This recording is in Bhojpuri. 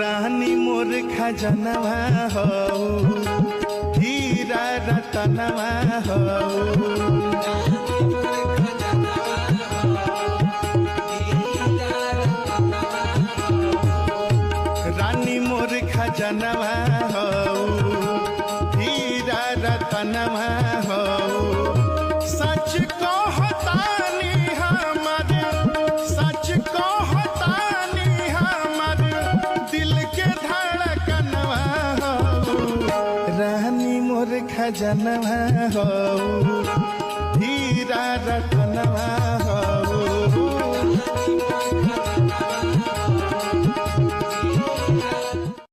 रानी मोर खजनवा हो, हीरा रतनवा हो। रानी मोर खजनवा हो, हीरा रतनवा हो। सच कहतानी हमर, सच कहतानी हमर दिल के धड़कनवा हो। रानी मोर खजनवा हो, हीरा रतनवा हो।